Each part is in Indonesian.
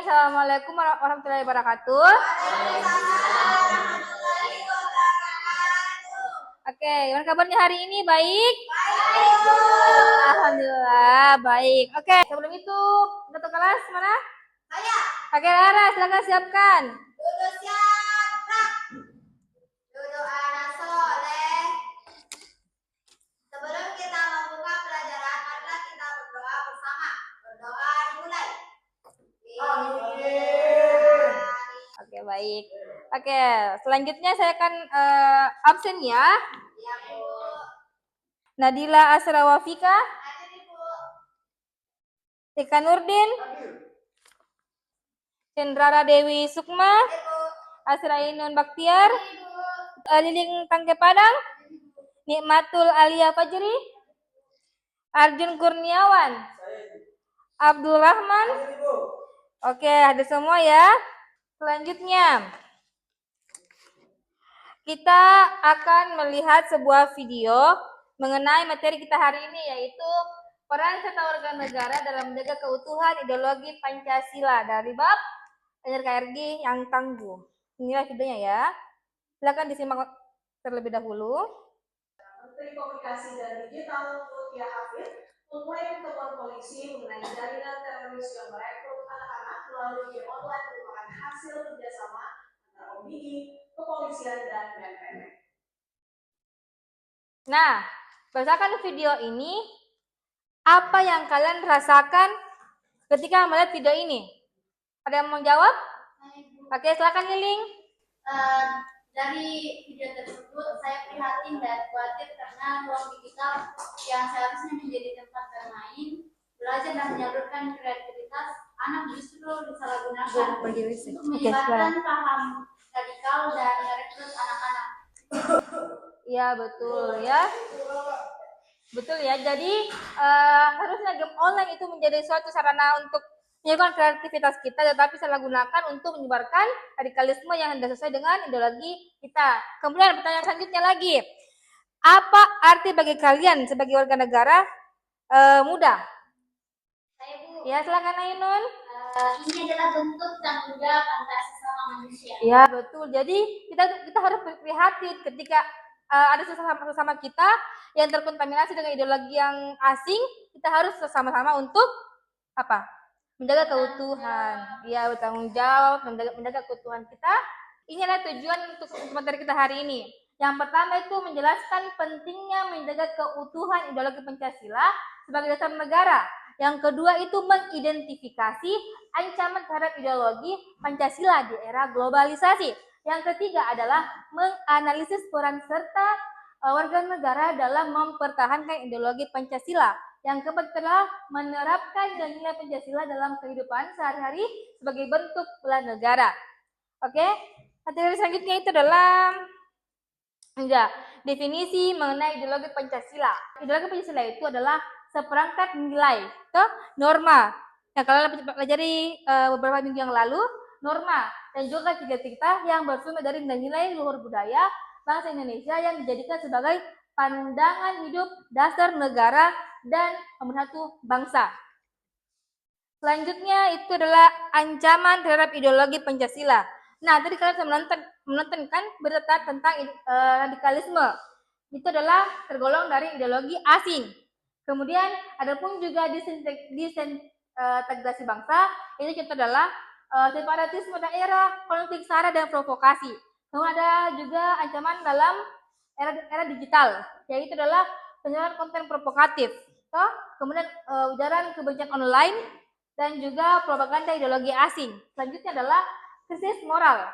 Assalamualaikum warahmatullahi wabarakatuh. Oke, gimana kabarnya hari ini? Baik? Baik. Alhamdulillah, baik. Oke, sebelum itu, satu kelas mana? Saya. Oke, Lara, silakan siapkan. Duduk siap. Duduk anak soleh. Sebelum kita membuka pelajaran, marilah kita berdoa bersama. Berdoa dimulai. Oke, baik. Oke, selanjutnya saya akan absen ya. Ya, Bu. Nadila Asrawafika. Hadir, Ibu. Tika Nurdin. Hadir. Cendrara Dewi Sukma. Hadir, Bu. Asrainun Baktiar. Liling Tangke Padang. Nikmatul Alia Fajri. Arjun Kurniawan. Abdul Rahman. Oke, ada semua ya. Selanjutnya, kita akan melihat sebuah video mengenai materi kita hari ini, yaitu peran serta warga negara dalam menjaga keutuhan ideologi Pancasila dari bab NKRI yang tangguh. Inilah videonya ya. Silakan disimak terlebih dahulu. Menteri Komunikasi dan Digital Mutia Hafid mengklaim temuan polisi mengenai jaringan teroris yang merekrut anak-anak melalui game online merupakan hasil kerjasama antara OBI, kepolisian, dan BNPB. Nah, berdasarkan video ini, apa yang kalian rasakan ketika melihat video ini? Ada yang mau jawab? Oke, silakan Liling. Dari video tersebut saya prihatin dan khawatir karena ruang digital yang seharusnya menjadi tempat bermain, belajar dan menyalurkan kreativitas anak justru disalahgunakan untuk menyebarkan paham radikal dan merekrut anak-anak. Ya, betul ya. Betul ya. Jadi harusnya game online itu menjadi suatu sarana untuk menyalurkan kreativitas kita, tetapi salah gunakan untuk menyebarkan radikalisme yang tidak sesuai dengan ideologi kita. Kemudian pertanyaan selanjutnya lagi, apa arti bagi kalian sebagai warga negara muda? Saya, Bu. Ya, silakan Ainun. Ini adalah bentuk tanggung jawab antar sesama manusia. Ya, betul. Jadi kita harus prihatin ketika ada sesama kita yang terkontaminasi dengan ideologi yang asing. Kita harus bersama-sama untuk apa? Menjaga keutuhan. Ya, bertanggung jawab menjaga keutuhan kita. Ini adalah tujuan untuk materi kita hari ini. Yang pertama itu menjelaskan pentingnya menjaga keutuhan ideologi Pancasila sebagai dasar negara. Yang kedua itu mengidentifikasi ancaman terhadap ideologi Pancasila di era globalisasi. Yang ketiga adalah menganalisis peran serta warga negara dalam mempertahankan ideologi Pancasila. Yang keempat adalah menerapkan nilai Pancasila dalam kehidupan sehari-hari sebagai bentuk bela negara. Oke, materi selanjutnya itu adalah definisi mengenai ideologi Pancasila. Ideologi Pancasila itu adalah seperangkat nilai norma yang kalian pelajari beberapa minggu yang lalu, norma dan juga cita-cita yang bersumber dari nilai luhur budaya bangsa Indonesia yang dijadikan sebagai pandangan hidup dasar negara dan pemersatu bangsa. Selanjutnya itu adalah ancaman terhadap ideologi Pancasila. Nah, tadi kalian sudah menonton kan berita tentang radikalisme. Itu adalah tergolong dari ideologi asing. Kemudian ada pun juga disintegrasi bangsa. Ini contoh adalah separatisme daerah, konflik sara dan provokasi. Kemudian ada juga ancaman dalam era digital, yaitu adalah penyebaran konten provokatif. Kemudian ujaran kebencian online dan juga propaganda ideologi asing. Selanjutnya adalah krisis moral,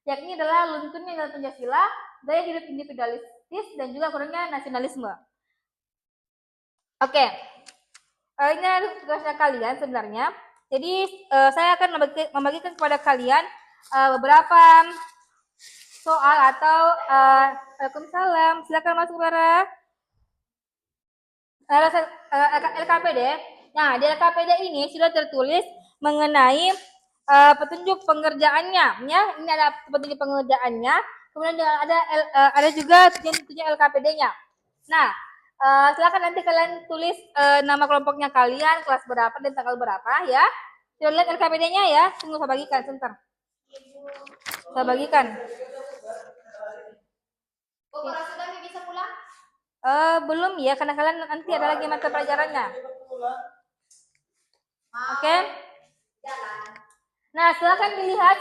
yakni adalah lunturnya nilai Pancasila, gaya hidup individualistis dan juga kurangnya nasionalisme. Oke, ini adalah tugasnya kalian sebenarnya. Jadi saya akan membagikan kepada kalian beberapa soal atau Waalaikumsalam. Silakan masuk Lara. LKPD. Nah, di LKPD ini sudah tertulis mengenai petunjuk pengerjaannya. Ya, ini ada petunjuk pengerjaannya. Kemudian ada juga tujuan LKPD-nya. Nah, silakan nanti kalian tulis nama kelompoknya kalian, kelas berapa dan tanggal berapa ya. Sudah lihat LKPD-nya ya? Tunggu saya bagikan sebentar. Saya bagikan. Kalau sudah bisa pulang? Belum ya, karena kalian nanti ada lagi mata pelajarannya. Oke? Jalan. Nah, silakan dilihat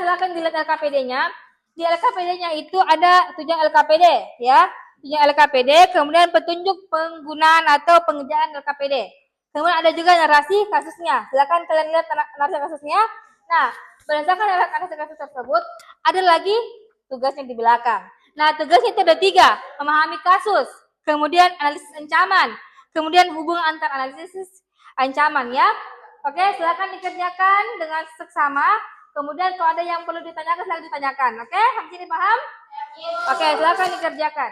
LKPD-nya. Di LKPD-nya itu ada tujuan LKPD ya. Tujuan LKPD, kemudian petunjuk penggunaan atau pengerjaan LKPD. Kemudian ada juga narasi kasusnya. Silakan kalian lihat narasi kasusnya. Nah, berdasarkan narasi kasus tersebut, ada lagi tugasnya di belakang. Nah, tugasnya itu ada 3, memahami kasus, kemudian analisis ancaman, kemudian hubungan antar analisis ancaman ya. Oke, silakan dikerjakan dengan seksama. Kemudian kalau ada yang perlu ditanyakan, silakan ditanyakan. Oke, habis ini paham? Oke, silakan dikerjakan.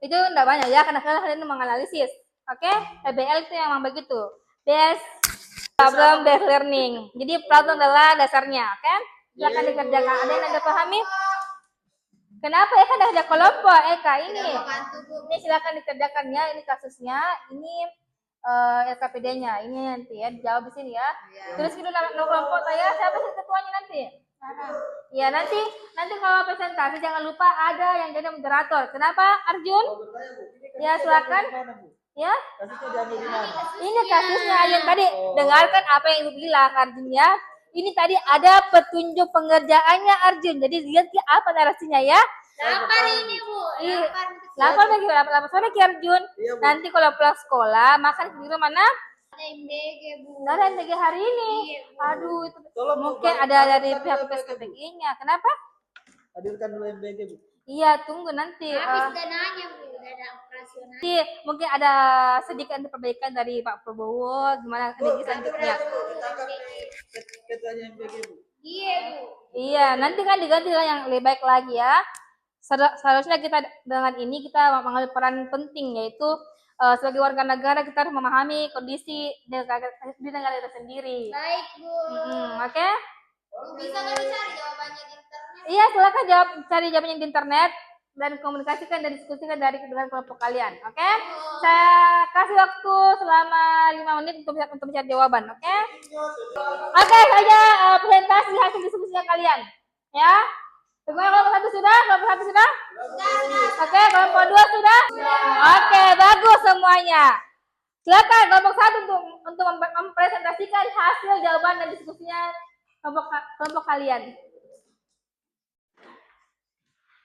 Itu enggak banyak ya, karena kalian menganalisis. Oke, PBL itu memang begitu. Base problem based learning. Jadi problem adalah dasarnya, oke? Silakan dikerjakan. Ada yang anda pahami? Kenapa ya, kan ada kelompok Eka ini? Ini silakan dikerjakan ya. Ini kasusnya. Ini LKPD-nya. Ini nanti ya dijawab di sini ya. Terus itu nama kelompok saya. Siapa sih ketuanya nanti? Ya nanti kalau presentasi jangan lupa ada yang jadi moderator. Kenapa Arjun? Ya silakan. Ya. Ini kasusnya yang tadi dengarkan apa yang Ibu bilang Arjun ya. Ini tadi ada petunjuk pengerjaannya Arjun. Jadi lihat apa narasinya ya. Lapar ini Bu. Lapar bagi lapar sore Ki Arjun. Nanti kalau pulang sekolah makan di rumah mana? Ada MBG Bu. Nggak ada MBG hari ini. Aduh itu mungkin ada dari pihak PSKPG-nya. Kenapa? Hadirkan dulu MBG, Bu. Iya, tunggu nanti. Habis dananya Bu, dana operasional. Nanti mungkin ada sedikit perbaikan dari Pak Prabowo gimana energi selanjutnya. Ketuanya MBG, Bu. Iya Bu. Iya, nanti kan diganti dengan yang lebih baik lagi ya. Seharusnya kita dengan ini kita mengambil peran penting yaitu sebagai warga negara kita harus memahami kondisi di negara kita sendiri. Baik Bu. Oke? Bisa nggak dicari jawabannya di internet? Iya, silakan cari jawabannya di internet dan komunikasikan dan diskusikan dengan kelompok kalian. Oke? Saya kasih waktu selama 5 menit untuk mencari jawaban. Oke? Oke, saja presentasi hasil diskusinya kalian. Ya? Bagaimana kelompok 1 sudah? Kelompok 1 sudah? Oke, kelompok 2 sudah? Oke, bagus semuanya. Silakan kelompok 1 untuk mempresentasikan hasil jawaban dan diskusinya kelompok kalian.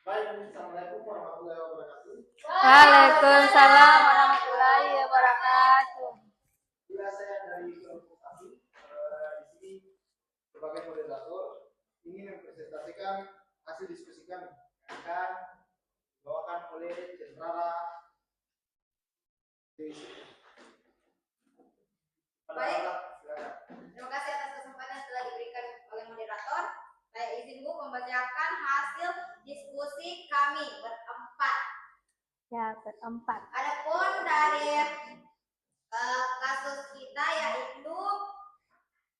Baik, Assalamualaikum warahmatullahi wabarakatuh. Waalaikumsalam warahmatullahi wabarakatuh. Bila saya dari kelompok 1, di sini sebagai moderator ingin mempresentasikan hasil diskusi kami yang akan dibawakan oleh Jenderal. Baik. Terima kasih atas kesempatan yang telah diberikan oleh moderator. Saya izin Bu membacakan hasil diskusi kami berempat. Ya, berempat. Adapun dari kasus kita yaitu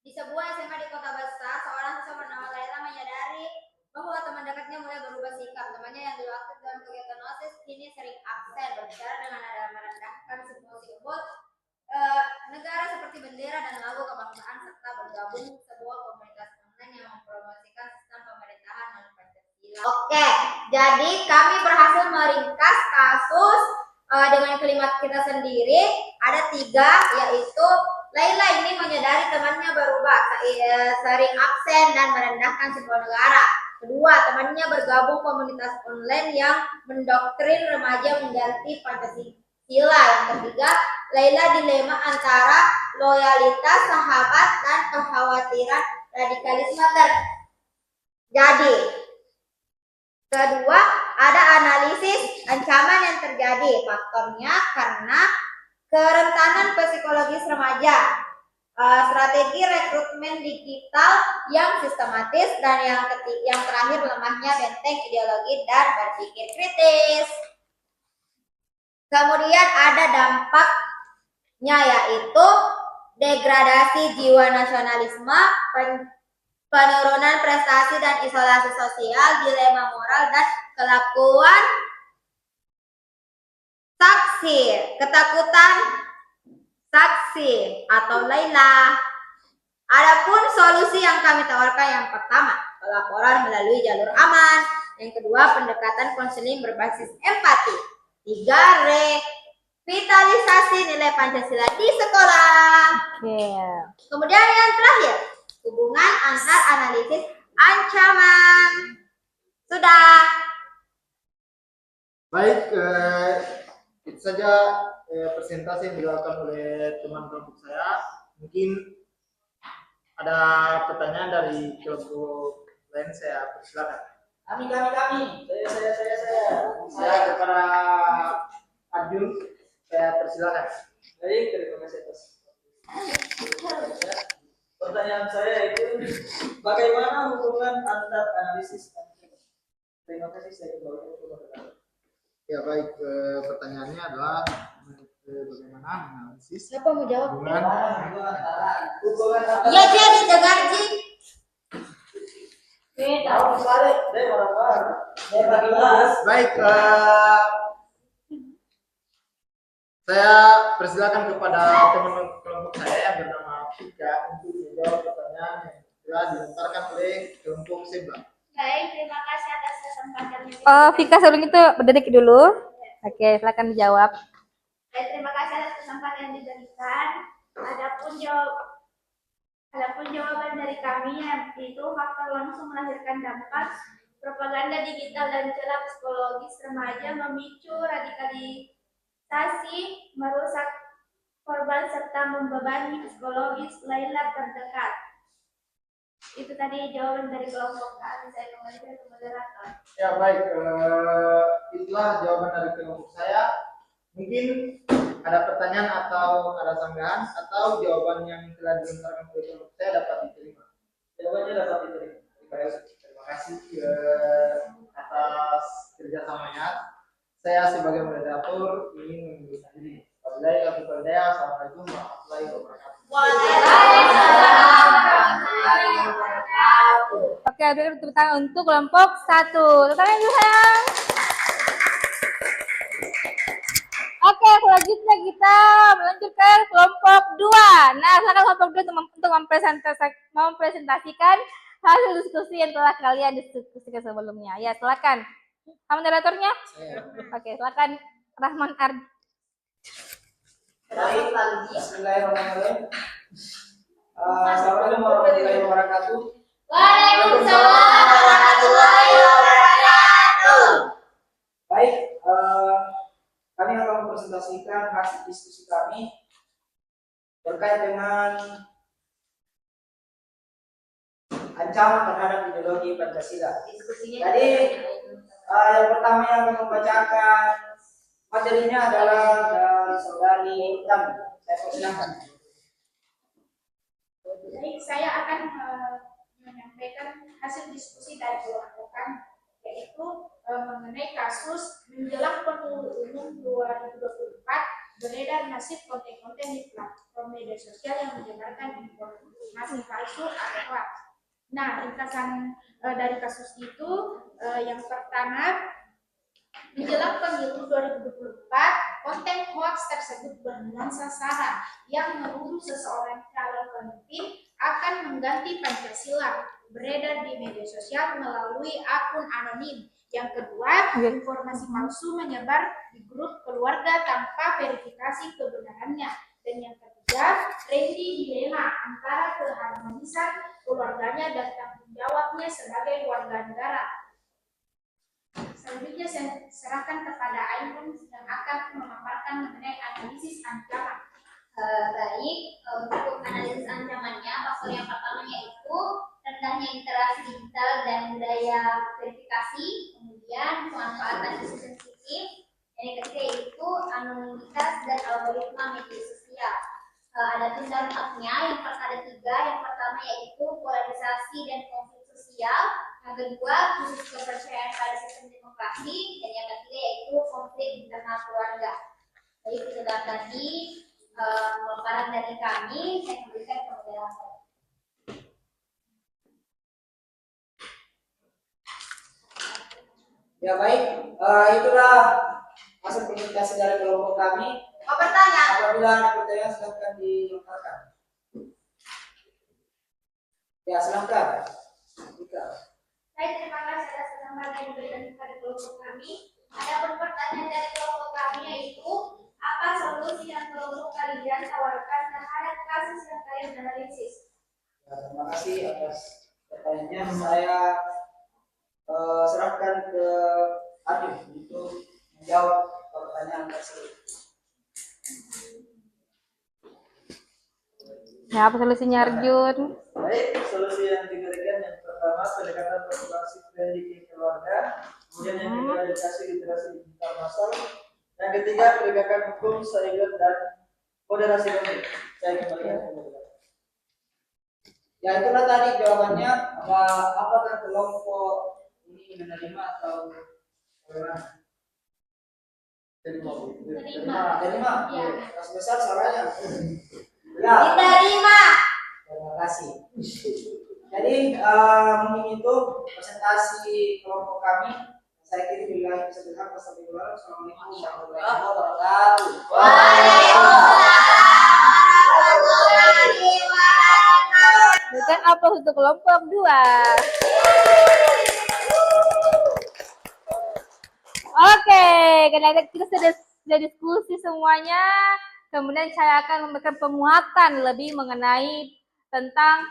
di sebuah SMA di kota besar, seorang siswa bernama Laila menyadari bahwa teman dekatnya mulai berubah sikap. Temannya yang dulu aktif dalam kegiatan OSIS kini sering absen, berbicara dengan nada merendahkan, sebut negara seperti bendera dan lagu kebangsaan, serta bergabung sebuah komunitas online yang mempromosikan sistem pemerintahan non Pancasila. Oke, jadi kami berhasil meringkas kasus dengan kalimat kita sendiri. Ada 3, yaitu Laila ini menyadari temannya berubah, sering absen dan merendahkan sebuah negara. Kedua, temannya bergabung komunitas online yang mendoktrin remaja mengganti Pancasila. Yang ketiga, Laila dilema antara loyalitas sahabat dan kekhawatiran radikalisme terjadi. Kedua, ada analisis ancaman yang terjadi. Faktornya karena kerentanan psikologis remaja, strategi rekrutmen digital yang sistematis, dan yang terakhir lemahnya benteng ideologi dan berpikir kritis. Kemudian ada dampaknya yaitu degradasi jiwa nasionalisme, penurunan prestasi dan isolasi sosial, dilema moral dan kelakuan saksi, ketakutan saksi atau Laila. Adapun solusi yang kami tawarkan yang pertama, pelaporan melalui jalur aman. Yang kedua, pendekatan konseling berbasis empati. 3, revitalisasi nilai Pancasila di sekolah. Oke. Kemudian yang terakhir, hubungan antar analisis ancaman. Sudah. Baik, itu saja presentasi yang dilakukan oleh teman kelompok saya. Mungkin ada pertanyaan dari kelompok lain, saya persilakan. Kami. Saya Saya kepada Arjun, saya persilakan. baik, terima kasih atas. Pertanyaan saya itu bagaimana hubungan antar analisis ancaman? Terima kasih, saya kembali kepada. Ya baik, pertanyaannya adalah bagaimana menganalisis Siapa mau jawab? hubungan Hubungan antar. Iya, dia didengar, Ji. Tahu balik, deh orang. Saya bagi bahas. Baik, saya persilakan kepada teman kelompok saya yang bernama Fika untuk menjawab pertanyaan yang telah dilontarkan oleh kelompok sebelah. Baik, terima kasih atas kesempatannya. Vika sebelum itu berdedik dulu. Oke, silakan dijawab. Baik, terima kasih atas kesempatan yang diberikan. Adapun jawaban dari kami yaitu faktor langsung melahirkan dampak propaganda digital dan celah psikologis remaja memicu radikalisasi, merusak korban serta membebani psikologis Laila terdekat. Itu tadi jawaban dari kelompok kami. Saya kembalikan ke moderator. Ya baik, itulah jawaban dari kelompok saya. Mungkin ada pertanyaan atau ada sanggahan atau jawaban yang telah dilontarkan oleh kelompok saya dapat diterima. Jawabannya dapat diterima. Terima kasih atas kerjasamanya. Saya sebagai moderator ingin memberikan diri. Assalamualaikum warahmatullahi wabarakatuh. Oke, tepuk tangan untuk kelompok 1. Tepuk tangan dulu sayang. Oke, selanjutnya kita melanjutkan kelompok 2. Nah, silakan kelompok 2 untuk mempresentasikan hasil diskusi yang telah kalian diskusikan sebelumnya. Ya, silakan. Moderatornya? Oke, silakan Rahman Ardi. Baik, bismillahirrahmanirrahim. Assalamualaikum warahmatullahi wabarakatuh. Waalaikumsalam warahmatullahi wabarakatuh. Baik, kami akan mempresentasikan hasil diskusi kami terkait dengan ancaman terhadap ideologi Pancasila. Jadi, yang pertama yang akan membacakan materinya adalah dari saudari Tam. Saya persilakan. Baik, saya akan menyampaikan hasil diskusi dari kelompok kami, yaitu mengenai kasus menjelang pemilu umum 2024 beredar masif konten-konten di platform media sosial yang menyebarkan informasi palsu atau hoax. Nah, ringkasan dari kasus itu yang pertama, menjelang pemilu 2024, konten hoax tersebut bernuansa sara yang menuduh seseorang calon pemimpin akan mengganti Pancasila, beredar di media sosial melalui akun anonim. Yang kedua, informasi palsu menyebar di grup keluarga tanpa verifikasi kebenarannya. Dan yang ketiga, Randy dilema antara keharmonisan keluarganya dan tanggung jawabnya sebagai warga negara. Selanjutnya saya serahkan kepada Ainun yang akan memaparkan mengenai analisis ancaman. Baik, untuk analisis ancamannya, faktor yang pertama yaitu rendahnya interaksi digital dan budaya verifikasi, kemudian pemanfaatan isu sensitif, dan yang ketiga yaitu anonimitas dan algoritma media sosial. Ada dampaknya, ada 3. Yang pertama yaitu polarisasi dan konflik sosial, yang kedua krisis kepercayaan pada sistem demokrasi, dan yang ketiga yaitu konflik internal keluarga. Jadi itu tadi pemaparan dari kami, saya kembalikan ke moderator. Ya baik, itulah hasil presentasi dari kelompok kami. Mau bertanya? Apabila ada pertanyaan, silakan dilontarkan. Ya, silakan. Ika. Baik, terima kasih atas kesempatan yang diberikan kepada kelompok kami. Adapun pertanyaan dari kelompok kami yaitu, apa solusi yang kelompok kalian tawarkan terhadap kasus yang kalian analisis? Ya, terima kasih atas pertanyaannya. Saya serahkan ke Adif untuk menjawab pertanyaan tersebut. Ya, apa solusinya Arjun? Baik, solusi yang diberikan yang pertama pendekatan berbasis pendidikan keluarga, kemudian yang kedua edukasi literasi digital massal, yang ketiga penegakan hukum seimbang dan moderasi konflik. Saya kembalikan ke moderator. Ya, itulah tadi jawabannya. Apakah kelompok ini menerima atau bagaimana? Terima. Ya. Kas besar suaranya. Ya. Diterima. Terima kasih. Jadi mungkin itu presentasi kelompok kami. Saya kirim bilang sebelum Assalamualaikum warahmatullahi wabarakatuh. Bukan aplaus untuk kelompok 2. Oke, karena kita sudah diskusi semuanya, kemudian saya akan memberikan penguatan lebih mengenai tentang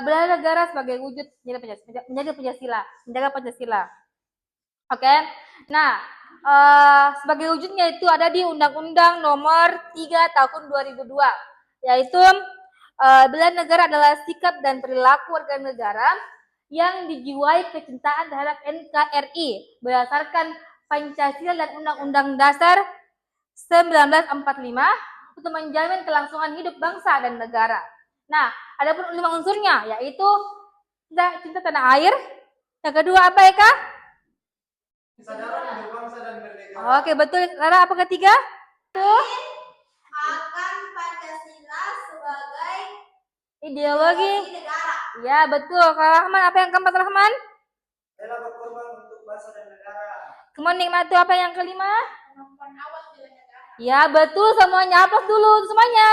bela negara sebagai wujud menjaga Pancasila. Oke, nah sebagai wujudnya itu ada di Undang-Undang Nomor 3 Tahun 2002, yaitu bela negara adalah sikap dan perilaku warga negara yang dijiwai kecintaan terhadap NKRI berdasarkan Pancasila dan Undang-Undang Dasar 1945 untuk menjamin kelangsungan hidup bangsa dan negara. Nah, ada pun 5 unsurnya, yaitu cinta tanah air. Yang kedua apa ya, Kak? Kesadaran hidup bangsa dan bernegara. Oke, betul. Lara, apa ketiga? Tuh. Akan Pancasila sebagai Ideologi. negara. Ya, betul. Kalau Rahman, apa yang keempat, Rahman? Rela berkorban untuk bangsa dan negara. Kemudian nikmat itu apa yang kelima? Kemampuan awal bela negara. Ya, betul semuanya. Aplaus dulu semuanya.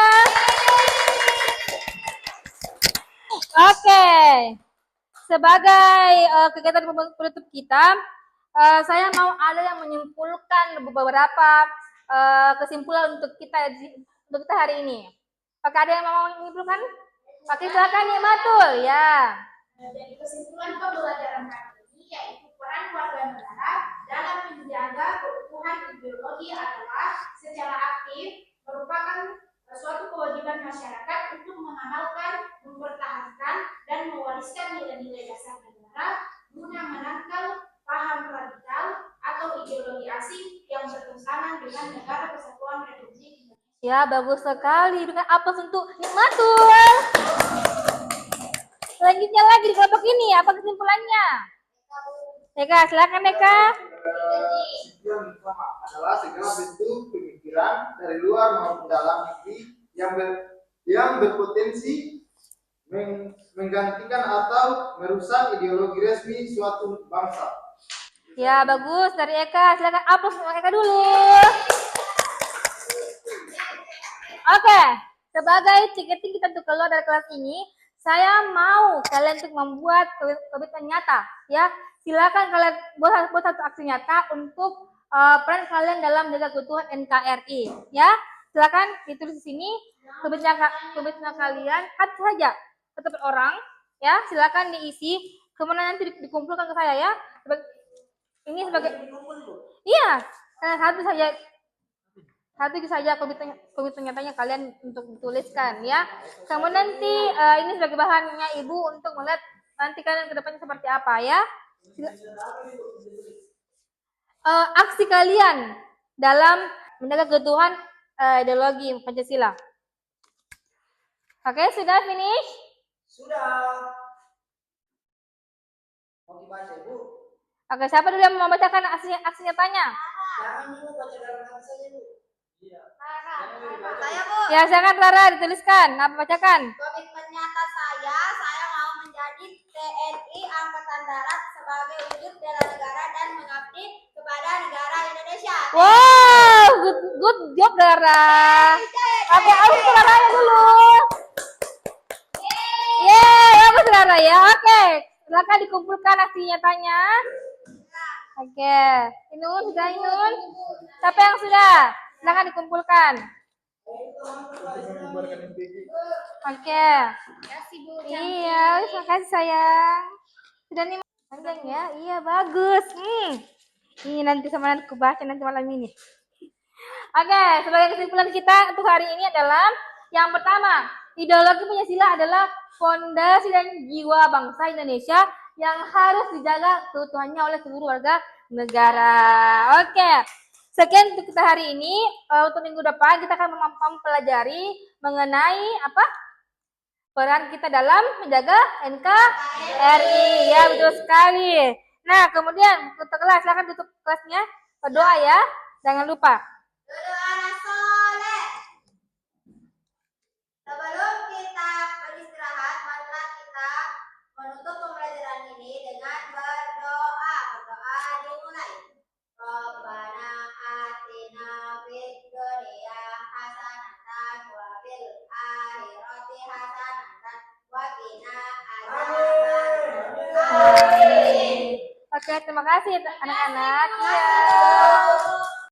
Oke. Sebagai kegiatan penutup kita, saya mau ada yang menyimpulkan beberapa kesimpulan untuk kita hari ini. Oke, ada yang mau menyimpulkan? Oke, silakan Nikmatul. Ya. Jadi kesimpulan pembelajaran kali ini yaitu peran warga negara dalam menjaga keutuhan ideologi adalah secara aktif merupakan suatu kewajiban masyarakat untuk mengamalkan, mempertahankan, dan mewariskan nilai-nilai dasar negara guna menangkal paham radikal atau ideologi asing yang bertentangan dengan negara kesatuan Republik Indonesia. Ya, bagus sekali. Dengan aplaus untuk Nikmatul. Selanjutnya lagi di kelompok ini, apa kesimpulannya? Eka, silakan Eka. Yang pertama adalah segala bentuk pemikiran dari luar maupun dalam negeri yang berpotensi menggantikan atau merusak ideologi resmi suatu bangsa. Ya, bagus dari Eka. Silakan aplaus untuk Eka dulu. Oke, sebagai tiketing kita untuk keluar dari kelas ini, saya mau kalian untuk membuat komitmen nyata, ya. Silakan kalian buat satu aksi nyata untuk peran kalian dalam menjaga keutuhan NKRI, ya. Silakan ditulis di sini komitmen kalian satu saja, satu orang, ya. Silakan diisi, kemudian nanti dikumpulkan ke saya, ya. Ini sebagai iya, satu saja komitmen nyatanya kalian untuk dituliskan, ya. Kemudian nanti ini sebagai bahannya Ibu untuk melihat nanti kalian ke depannya seperti apa, ya. Aksi kalian dalam menjaga keutuhan ideologi Pancasila. Oke, sudah finish? Sudah. Mau dibaca, Bu? Oke, siapa dulu yang mau membacakan aksi nyatanya? Jangan dulu baca dalam hati saja, Bu. Iya. Saya, Bu. Ya, silakan Rara dituliskan. Apa bacakan? Komitmen nyata saya mau menjadi TNI Angkatan Darat sebagai wujud bela negara dan mengabdi kepada negara Indonesia. Wow, good job Rara. Oke, aku Rara dulu. Yeay, bagus Rara. lah ya. Oke, silakan dikumpulkan aksi nyatanya. Oke, Inun sudah Inun. Siapa yang sudah? Silakan dikumpulkan. Oke. Kasih Bu. Iya, terima kasih sayang. Sudah nih panjang ya? Iya bagus. Ini nanti sama nanti aku baca nanti malam ini. Oke, sebagai kesimpulan kita untuk hari ini adalah yang pertama, ideologi Pancasila adalah fondasi dan jiwa bangsa Indonesia yang harus dijaga keutuhannya oleh seluruh warga negara. Oke, sekian untuk kita hari ini. Untuk minggu depan kita akan mempelajari mengenai apa? Peran kita dalam menjaga NKRI. Ya, betul sekali. Nah, kemudian untuk kelas, silakan tutup kelasnya. Berdoa ya. Jangan lupa. Duduk anak soleh. Sebelum kita beristirahat, marilah kita menutup pembelajaran ini dengan berdoa. Berdoa dimulai. Rabbana atina fid dunya hasanatan wa fil akhirati hasanatan wa qina adzabannar. Oke, terima kasih anak-anak. Iya.